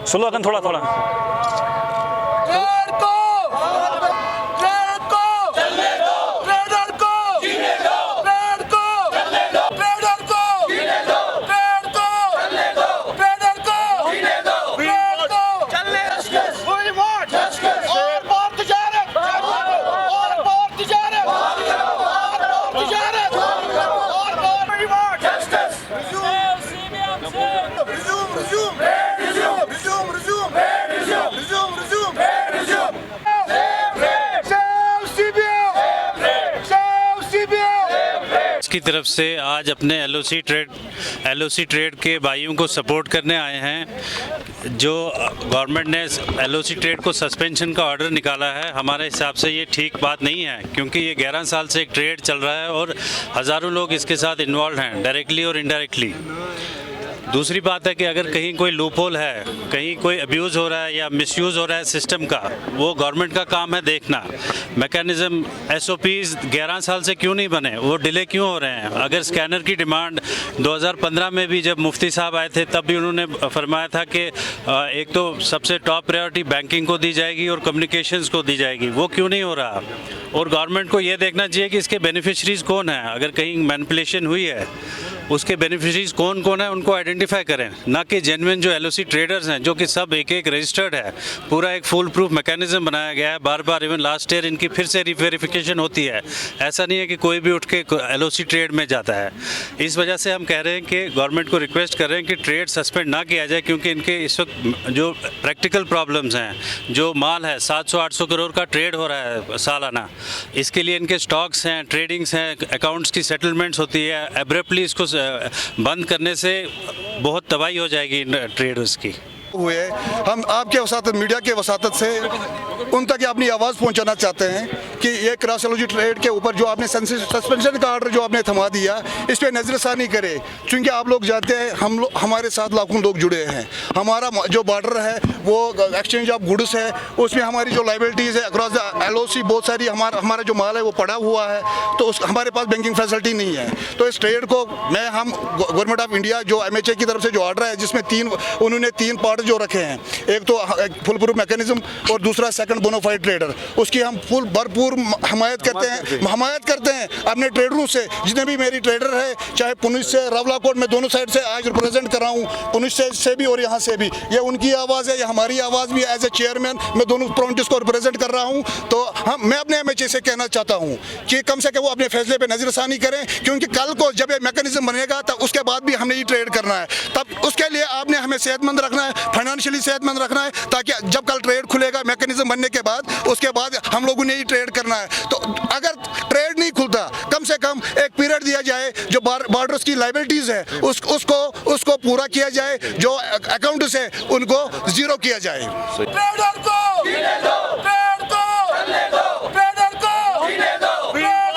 Slow अगन थोड़ा थोड़ा। की तरफ से आज अपने एलओसी ट्रेड के भाइयों को सपोर्ट करने आए हैं। जो गवर्नमेंट ने एलओसी ट्रेड को सस्पेंशन का ऑर्डर निकाला है, हमारे हिसाब से ये ठीक बात नहीं है, क्योंकि ये 11 साल से एक ट्रेड चल रहा है और हज़ारों लोग इसके साथ इन्वॉल्व हैं, डायरेक्टली और इनडायरेक्टली। दूसरी बात है कि अगर कहीं कोई लूपहोल है, कहीं कोई अब्यूज़ हो रहा है या मिसयूज़ हो रहा है सिस्टम का, वो गवर्नमेंट का काम है देखना। मैकेनिज़्म एसओपीज़ 11 साल से क्यों नहीं बने, वो डिले क्यों हो रहे हैं। अगर स्कैनर की डिमांड 2015 में भी जब मुफ्ती साहब आए थे तब भी उन्होंने फरमाया था कि एक तो सबसे टॉप प्रायोरिटी बैंकिंग को दी जाएगी और कम्युनिकेशंस को दी जाएगी, वो क्यों नहीं हो रहा। और गवर्नमेंट को ये देखना चाहिए कि इसके बेनिफिशरीज़ कौन हैं। अगर कहीं मैनिपुलेशन हुई है, उसके बेनिफिशरीज कौन कौन है उनको आइडेंटिफाई करें, ना कि जेन्युइन जो एलओसी ट्रेडर्स हैं जो कि सब एक एक रजिस्टर्ड है। पूरा एक फुल प्रूफ मैकेनिज्म बनाया गया है। बार बार इवन लास्ट ईयर इनकी फिर से रीवेरिफिकेशन होती है। ऐसा नहीं है कि कोई भी उठ के एलओसी ट्रेड में जाता है। इस वजह से हम कह रहे हैं कि गवर्नमेंट को रिक्वेस्ट कर रहे हैं कि ट्रेड सस्पेंड ना किया जाए, क्योंकि इनके इस वक्त जो प्रैक्टिकल प्रॉब्लम्स हैं, जो माल है 700-800 करोड़ का ट्रेड हो रहा है सालाना, इसके लिए इनके स्टॉक्स हैं, ट्रेडिंग्स हैं, अकाउंट्स की सेटलमेंट्स होती है। एब्रप्टली इसको बंद करने से बहुत तबाही हो जाएगी ट्रेडर्स की। हुए हम आपके वसातत, मीडिया के वसातत से उन तक अपनी आवाज़ पहुंचाना चाहते हैं कि ये क्रॉस एलओसी ट्रेड के ऊपर जो आपने सस्पेंशन का ऑर्डर जो आपने थमा दिया, इस पर नज़रसानी करे। क्योंकि आप लोग जानते हैं हमारे साथ लाखों लोग जुड़े हैं। हमारा जो बॉर्डर है वो एक्सचेंज ऑफ गुड्स है, उसमें हमारी जो लाइबिलिटीज़ है अक्रॉस द एलओसी बहुत सारी, हमारा जो माल है वो पड़ा हुआ है, तो हमारे पास बैंकिंग फैसिलिटी नहीं है। तो इस ट्रेड को हम गवर्नमेंट ऑफ इंडिया जो MHA की तरफ से जो ऑर्डर है, जिसमें उन्होंने तीन पार्ट जो रखे हैं, एक तो फुल प्रूफ मैकेनिज्म और दूसरा सेकंड बोनाफाइड ट्रेडर, उसकी हम भरपूर हमायत करते हैं अपने ट्रेडरों से। जितने भी मेरी ट्रेडर है, चाहे पुनिस से, रावलाकोट में, दोनों साइड से आज रिप्रेजेंट कर रहा हूँ, पुनिस से भी और यहाँ से भी। ये उनकी आवाज़ है, ये हमारी आवाज़ भी। एज ए चेयरमैन मैं दोनों प्रोविंस को रिप्रेजेंट कर रहा हूँ। तो मैं अपने MHA से कहना चाहता हूँ कि कम से कम वो अपने फैसले पर नजरसानी करें, क्योंकि कल को जब ये मैकेनिज्म बनेगा तब उसके बाद भी हमने ये ट्रेड करना है। तब उसके लिए आपने हमें सेहतमंद रखना है, फाइनेंशियली सेहतमंद रखना है, ताकि जब कल ट्रेड खुलेगा मैकेनिज्म बनने के बाद, उसके बाद हम लोगों ने ये ट्रेड करना है। तो अगर ट्रेड नहीं खुलता, कम से कम एक पीरियड दिया जाए, जो बॉर्डर्स की लाइबिलिटीज है उसको पूरा किया जाए, जो अकाउंट्स है उनको जीरो किया जाए।